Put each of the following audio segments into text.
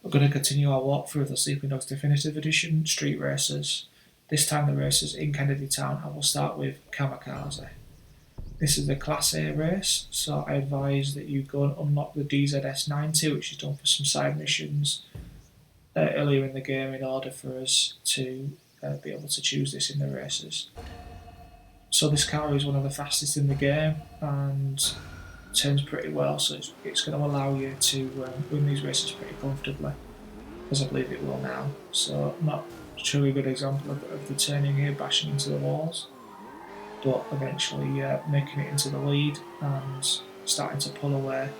We're going to continue our walk through the Sleeping Dogs Definitive Edition street races. This time the race is in Kennedy Town, and we'll start with Kamikaze. This is the Class A race, so I advise that you go and unlock the DZS90, which is done for some side missions earlier in the game in order for us to be able to choose this in the races. So this car is one of the fastest in the game and turns pretty well, so it's going to allow you to win these races pretty comfortably, as I believe it will now. So not truly a good example of the turning here, bashing into the walls, but eventually making it into the lead and starting to pull away,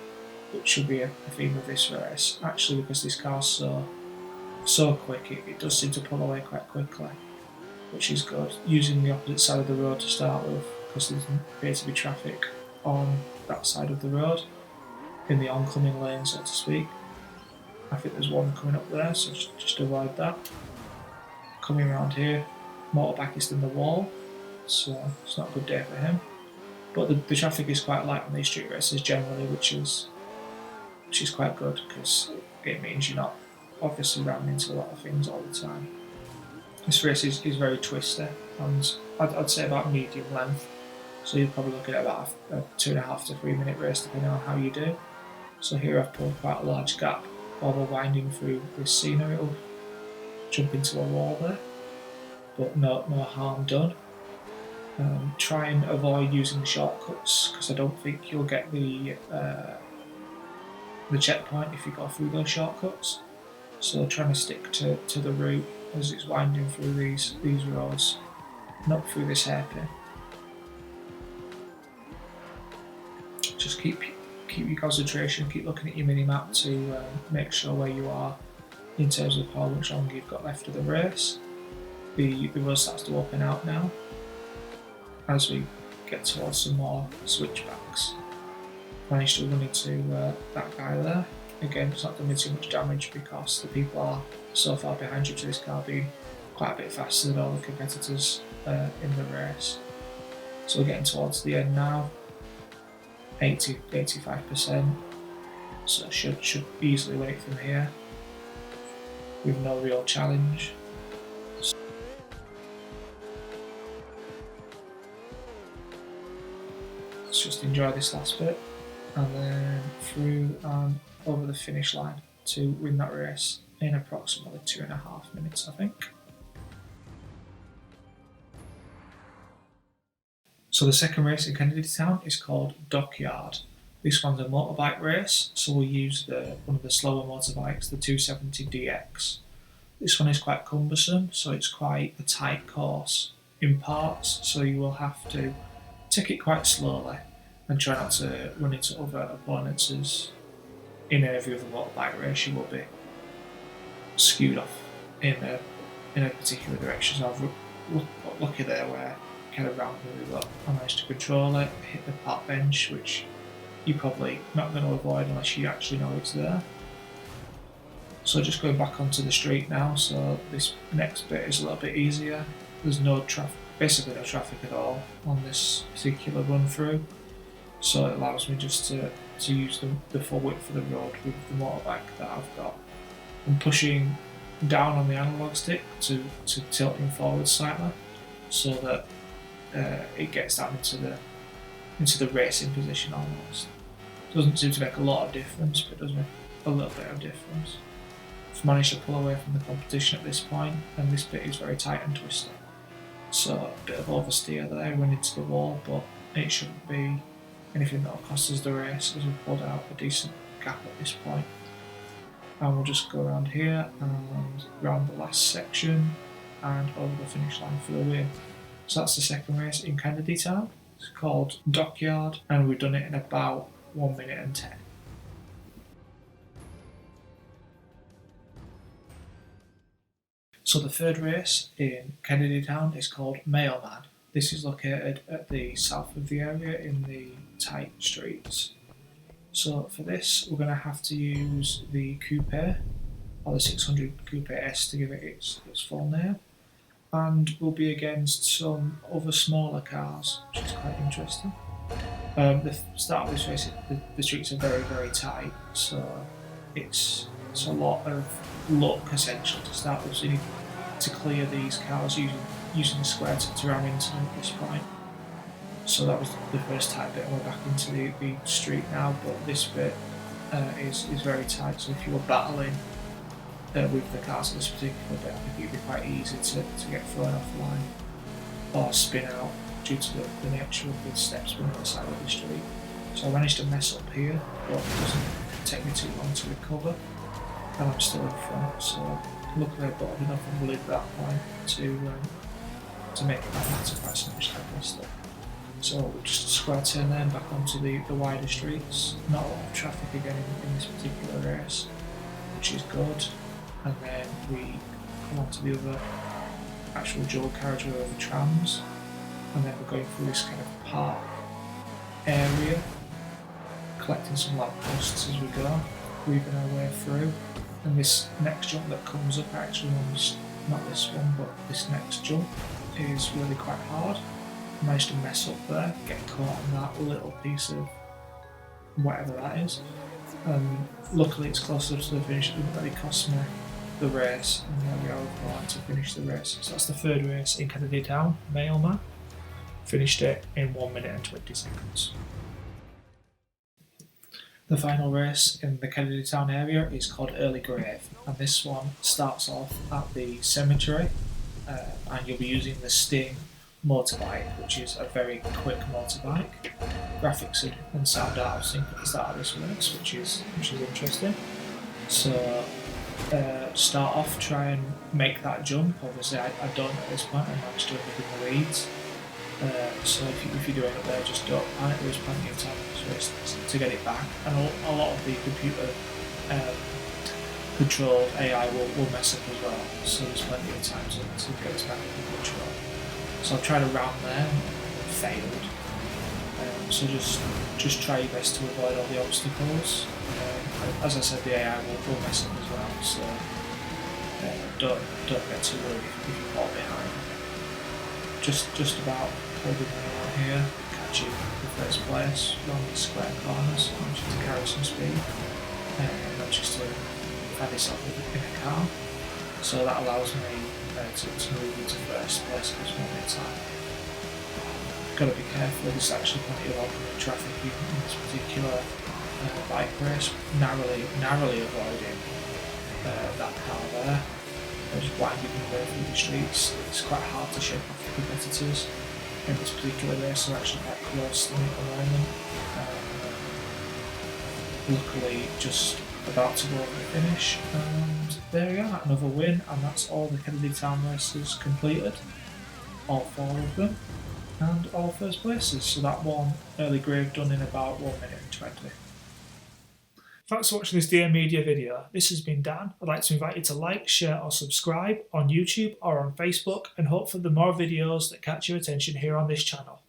which should be a theme of this race. Actually, because this car's so quick, it does seem to pull away quite quickly, which is good. Using the opposite side of the road to start with, because there doesn't appear to be traffic on that side of the road, in the oncoming lane, so to speak. I think there's one coming up there, so just avoid that. Coming around here, motorbikeist in the wall, so it's not a good day for him. But the traffic is quite light on these street races generally, which is quite good, because it means you're not obviously ramming into a lot of things all the time. This race is very twisty, and I'd say about medium length, so you're probably looking at about a 2.5 to 3 minute race depending on how you do. So here I've pulled quite a large gap while we're winding through this scenery. It'll jump into a wall there, but no harm done. Try and avoid using shortcuts, because I don't think you'll get the checkpoint if you go through those shortcuts. So trying to stick to the route as it's winding through these roads, not through this hairpin. Just keep your concentration, keep looking at your mini-map to make sure where you are in terms of how much longer you've got left of the race. The road starts to open out now as we get towards some more switchbacks. Managed to run into that guy there. Again, it's not done me too much damage because the people are so far behind you to this car being quite a bit faster than all the competitors in the race. So we're getting towards the end now, 80-85%, so should easily win it from here with no real challenge. Let's just enjoy this last bit and then through and over the finish line to win that race in approximately 2.5 minutes, I think. So the second race in Kennedy Town is called Dockyard. This one's a motorbike race, so we'll use one of the slower motorbikes, the 270DX. This one is quite cumbersome, so it's quite a tight course in parts, so you will have to take it quite slowly and try not to run into other opponents, as in every other motorbike race you will be skewed off in a particular direction. So I've got lucky there where kind of round really well. I managed to control it, hit the park bench, which you're probably not going to avoid unless you actually know it's there. So just going back onto the street now, so this next bit is a little bit easier. There's basically no traffic at all on this particular run through, so it allows me just to use the full width of the road with the motorbike that I've got. I'm pushing down on the analog stick to tilt him forward slightly, so that it gets down into the racing position almost. Doesn't seem to make a lot of difference, but it does make a little bit of difference. I've managed to pull away from the competition at this point, and this bit is very tight and twisty. So a bit of oversteer there, run into the wall, but it shouldn't be anything that will cost us the race, as we've pulled out a decent gap at this point. And we'll just go around here and round the last section and over the finish line for the win. So that's the second race in Kennedy Town. It's called Dockyard, and we've done it in about 1 minute and 10. So the third race in Kennedy Town is called Mailman. This is located at the south of the area in the tight streets. So for this, we're going to have to use the Coupe, or the 600 Coupe S to give it its full name. And we'll be against some other smaller cars, which is quite interesting. The start of this race, the streets are very, very tight, so it's It's a lot of luck essentially to start with. So you need to clear these cars using the square to ram into them at this point. So that was the first tight bit, and we're back into the street now, but this bit is very tight, so if you were battling with the cars at this particular bit, I think it'd be quite easy to get thrown off the line or spin out due to the nature of the steps being on the side of the street. So I managed to mess up here, but it doesn't take me too long to recover, and I'm still in front, so luckily I've got enough on the lid at that point to make it not matter quite so much like this. So just a square turn then back onto the wider streets. Not a lot of traffic again in this particular race, which is good. And then we come onto the other actual dual carriageway over trams, and then we're going through this kind of park area, collecting some lampposts as we go, weaving our way through. And this next jump that comes up, actually not this one, but this next jump is really quite hard. I managed to mess up there, get caught on that little piece of whatever that is. Luckily it's closer to the finish, it didn't really cost me the race, and there we are, we've gone on to finish the race. So that's the third race in Kennedy Town, Mailman. Finished it in 1 minute and 20 seconds. The final race in the Kennedy Town area is called Early Grave, and this one starts off at the cemetery, and you'll be using the Sting motorbike, which is a very quick motorbike. Graphics and sound out of sync at the start of this race, which is interesting. So start off, try and make that jump. Obviously I don't at this point, I managed to avoid the leads. So if you're doing it there, just don't panic, there's plenty of time to get it back. And a lot of the computer controlled AI will mess up as well, so there's plenty of time to get this back under control. So I've tried to round there, failed. So just try your best to avoid all the obstacles. As I said, the AI will mess up as well, so don't get too worried if you fall behind. Just about holding the line here, catching the first place around the square corners, managing to carry some speed, and not just to find yourself in a car. So that allows me to move into first place at this moment in time. Got to be careful, there's actually plenty of oncoming traffic in this particular bike race, narrowly avoiding that car there. Just winding your way through the streets. It's quite hard to shake off the competitors in this particular race, they're actually quite close to me at the moment. Luckily just about to go over the finish, and there we are, another win, and that's all the Kennedy Town races completed, all 4 of them, and all first places. So that one, Early Grave, done in about 1 minute and 20. Thanks for watching this DM Media video. This has been Dan. I'd like to invite you to like, share or subscribe on YouTube or on Facebook, and hope for the more videos that catch your attention here on this channel.